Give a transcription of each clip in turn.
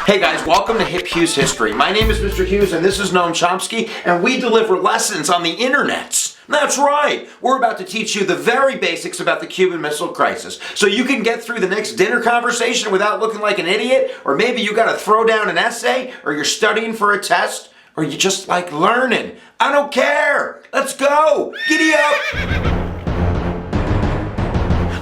Hey guys, welcome to HipHughes History. My name is Mr. Hughes and this is Noam Chomsky, and we deliver lessons on the internets. That's right! We're about to teach you the very basics about the Cuban Missile Crisis, so you can get through the next dinner conversation without looking like an idiot, or maybe you gotta throw down an essay, or you're studying for a test, or you just like learning. I don't care! Let's go! Giddy up!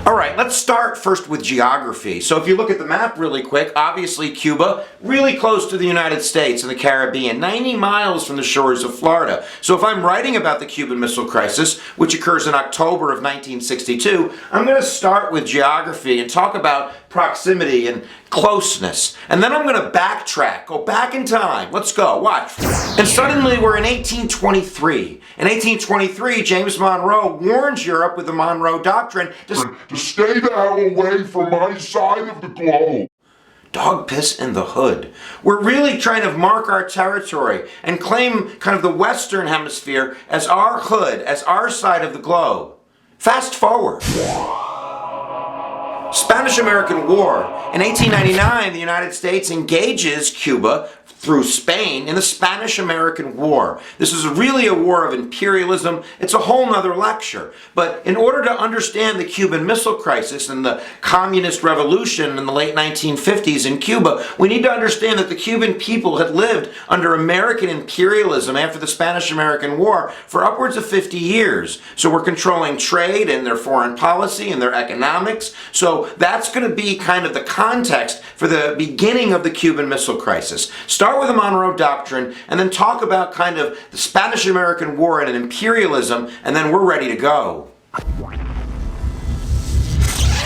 Alright, let's start first with geography. So if you look at the map really quick, obviously Cuba, really close to the United States and the Caribbean, 90 miles from the shores of Florida. So if I'm writing about the Cuban Missile Crisis, which occurs in October of 1962, I'm going to start with geography and talk about proximity and closeness. And then I'm going to backtrack, go back in time. Let's go, watch. And suddenly we're in 1823. In 1823, James Monroe warns Europe with the Monroe Doctrine to stay the hell away from my side of the globe. Dog piss in the hood. We're really trying to mark our territory and claim kind of the Western Hemisphere as our hood, as our side of the globe. Fast forward. Spanish-American War. In 1899, the United States engages Cuba through Spain in the Spanish-American War. This is really a war of imperialism. It's a whole nother lecture. But in order to understand the Cuban Missile Crisis and the communist revolution in the late 1950s in Cuba, we need to understand that the Cuban people had lived under American imperialism after the Spanish-American War for upwards of 50 years. So we're controlling trade and their foreign policy and their economics. So that's going to be kind of the context for the beginning of the Cuban Missile Crisis. Start with the Monroe Doctrine and then talk about kind of the Spanish-American War and imperialism, and then we're ready to go.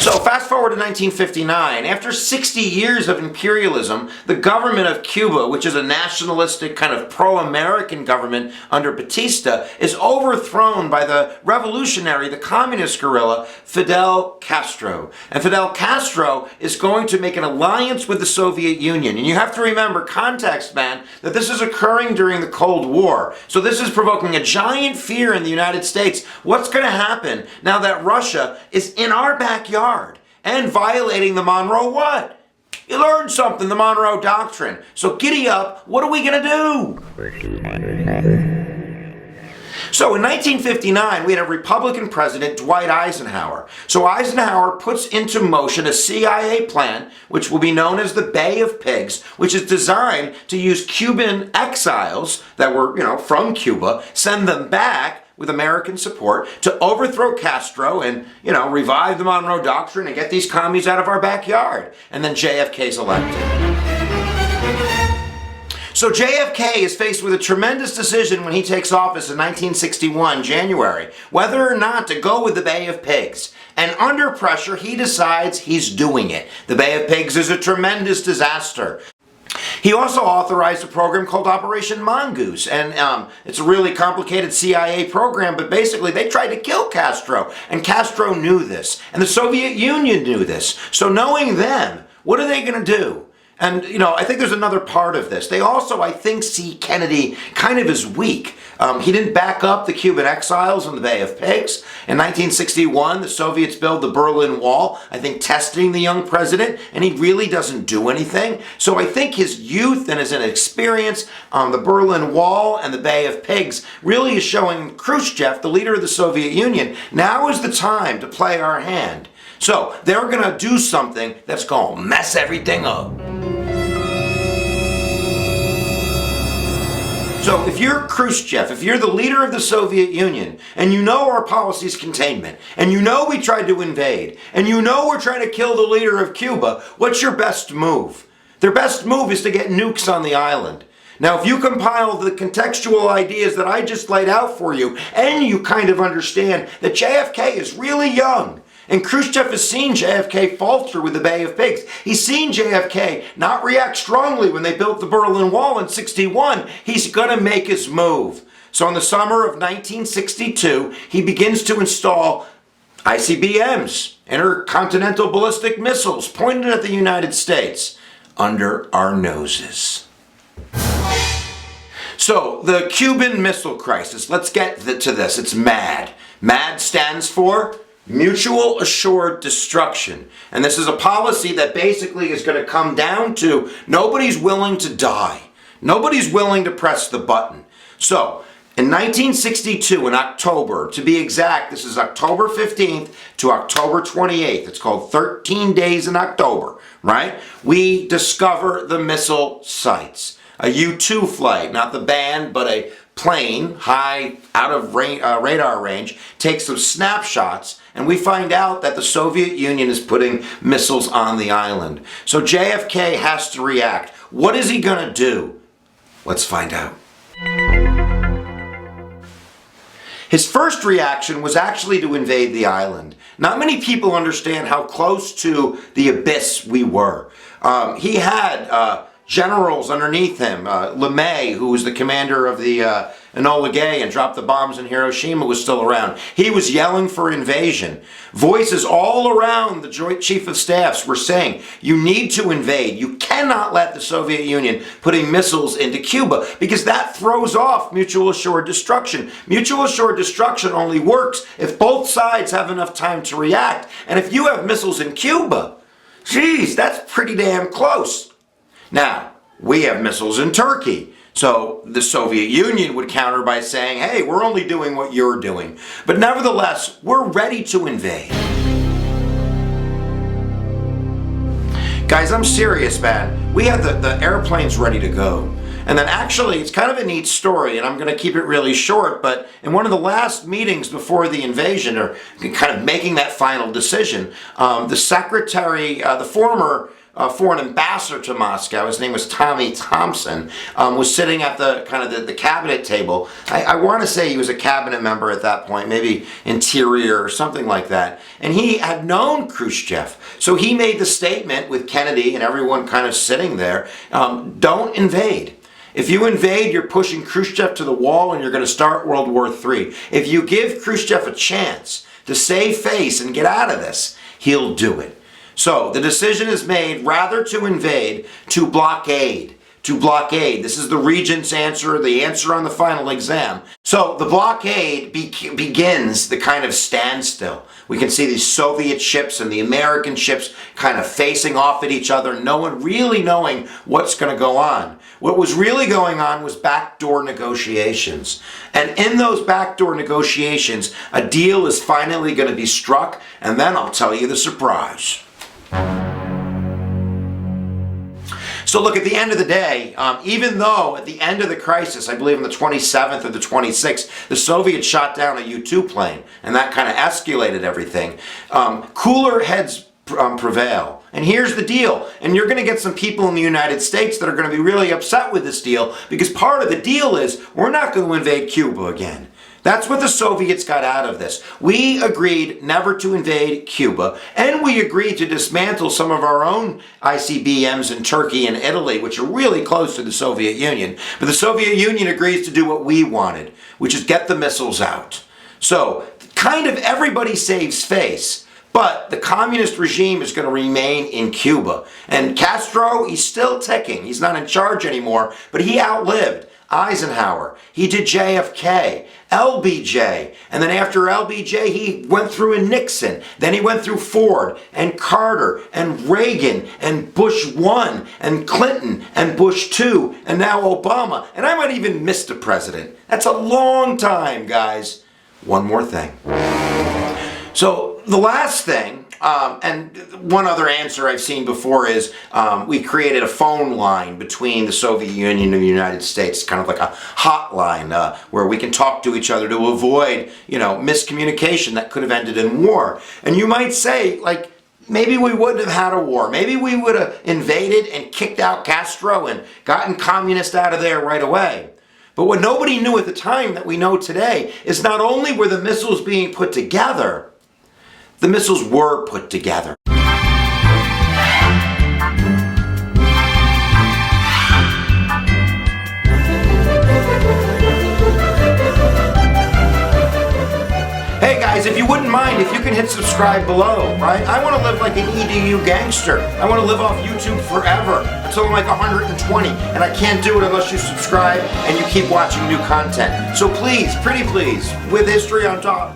So fast forward to 1959. After 60 years of imperialism, the government of Cuba, which is a nationalistic kind of pro-American government under Batista, is overthrown by the revolutionary, the communist guerrilla, Fidel Castro. And Fidel Castro is going to make an alliance with the Soviet Union. And you have to remember, context, man, that this is occurring during the Cold War. So this is provoking a giant fear in the United States. What's going to happen now that Russia is in our backyard? And violating the Monroe what? You learned something, the Monroe Doctrine. So giddy up, what are we going to do? So in 1959, we had a Republican president, Dwight Eisenhower. So Eisenhower puts into motion a CIA plan, which will be known as the Bay of Pigs, which is designed to use Cuban exiles that were, from Cuba, send them back with American support to overthrow Castro and, revive the Monroe Doctrine and get these commies out of our backyard. And then JFK's elected. So JFK is faced with a tremendous decision when he takes office in 1961, January, whether or not to go with the Bay of Pigs. And under pressure, he decides he's doing it. The Bay of Pigs is a tremendous disaster. He also authorized a program called Operation Mongoose, and it's a really complicated CIA program, but basically they tried to kill Castro, and Castro knew this, and the Soviet Union knew this. So knowing them, what are they going to do? And, I think there's another part of this. They also, I think, see Kennedy kind of as weak. He didn't back up the Cuban exiles in the Bay of Pigs. In 1961, the Soviets build the Berlin Wall, I think testing the young president, and he really doesn't do anything. So I think his youth and his inexperience on the Berlin Wall and the Bay of Pigs really is showing Khrushchev, the leader of the Soviet Union, now is the time to play our hand. So they're going to do something that's going to mess everything up. So if you're Khrushchev, if you're the leader of the Soviet Union, and you know our policy is containment, and you know we tried to invade, and you know we're trying to kill the leader of Cuba, what's your best move? Their best move is to get nukes on the island. Now, if you compile the contextual ideas that I just laid out for you, and you kind of understand that JFK is really young, and Khrushchev has seen JFK falter with the Bay of Pigs. He's seen JFK not react strongly when they built the Berlin Wall in '61. He's going to make his move. So in the summer of 1962, he begins to install ICBMs, intercontinental ballistic missiles, pointed at the United States, under our noses. So, the Cuban Missile Crisis. Let's get to this. It's MAD. MAD stands for mutual assured destruction. And this is a policy that basically is going to come down to nobody's willing to die. Nobody's willing to press the button. So, in 1962, in October, to be exact, this is October 15th to October 28th. It's called 13 Days in October, right? We discover the missile sites. A U-2 flight, not the band, but a plane high out of radar range, takes some snapshots, and we find out that the Soviet Union is putting missiles on the island. So JFK has to react. What is he going to do? Let's find out. His first reaction was actually to invade the island. Not many people understand how close to the abyss we were. He had generals underneath him. LeMay, who was the commander of the Enola Gay and dropped the bombs in Hiroshima, was still around. He was yelling for invasion. Voices all around the Joint Chief of Staffs were saying, you need to invade. You cannot let the Soviet Union putting missiles into Cuba because that throws off mutual assured destruction. Mutual assured destruction only works if both sides have enough time to react. And if you have missiles in Cuba, geez, that's pretty damn close. Now, we have missiles in Turkey. So the Soviet Union would counter by saying, hey, we're only doing what you're doing. But nevertheless, we're ready to invade. Guys, I'm serious, man. We have the airplanes ready to go. And then actually, it's kind of a neat story, and I'm going to keep it really short, but in one of the last meetings before the invasion, or kind of making that final decision, the secretary, the former foreign ambassador to Moscow, his name was Tommy Thompson, was sitting at the cabinet table. I want to say he was a cabinet member at that point, maybe interior or something like that. And he had known Khrushchev. So he made the statement with Kennedy and everyone kind of sitting there, don't invade. If you invade, you're pushing Khrushchev to the wall and you're going to start World War III. If you give Khrushchev a chance to save face and get out of this, he'll do it. So the decision is made rather to invade, to blockade. To blockade. This is the regent's answer, the answer on the final exam. So the blockade begins the kind of standstill. We can see these Soviet ships and the American ships kind of facing off at each other, no one really knowing what's going to go on. What was really going on was backdoor negotiations. And in those backdoor negotiations, a deal is finally going to be struck, and then I'll tell you the surprise. So look, at the end of the day, even though at the end of the crisis, I believe on the 27th or the 26th, the Soviets shot down a U-2 plane, and that kind of escalated everything, cooler heads prevail. And here's the deal, and you're going to get some people in the United States that are going to be really upset with this deal, because part of the deal is we're not going to invade Cuba again. That's what the Soviets got out of this. We agreed never to invade Cuba, and we agreed to dismantle some of our own ICBMs in Turkey and Italy, which are really close to the Soviet Union. But the Soviet Union agrees to do what we wanted, which is get the missiles out. So, kind of everybody saves face. But the communist regime is going to remain in Cuba. And Castro, he's still ticking. He's not in charge anymore, but he outlived Eisenhower. He did JFK, LBJ, and then after LBJ, he went through a Nixon. Then he went through Ford and Carter and Reagan and Bush 1 and Clinton and Bush 2 and now Obama. And I might even miss a president. That's a long time, guys. One more thing. So the last thing, and one other answer I've seen before is we created a phone line between the Soviet Union and the United States, kind of like a hotline where we can talk to each other to avoid, miscommunication that could have ended in war. And you might say, like, maybe we wouldn't have had a war. Maybe we would have invaded and kicked out Castro and gotten communists out of there right away. But what nobody knew at the time that we know today is not only were the missiles being put together, the missiles were put together. Hey guys, if you wouldn't mind, if you can hit subscribe below, right? I want to live like an EDU gangster. I want to live off YouTube forever until I'm like 120, and I can't do it unless you subscribe and you keep watching new content. So please, pretty please, with history on top.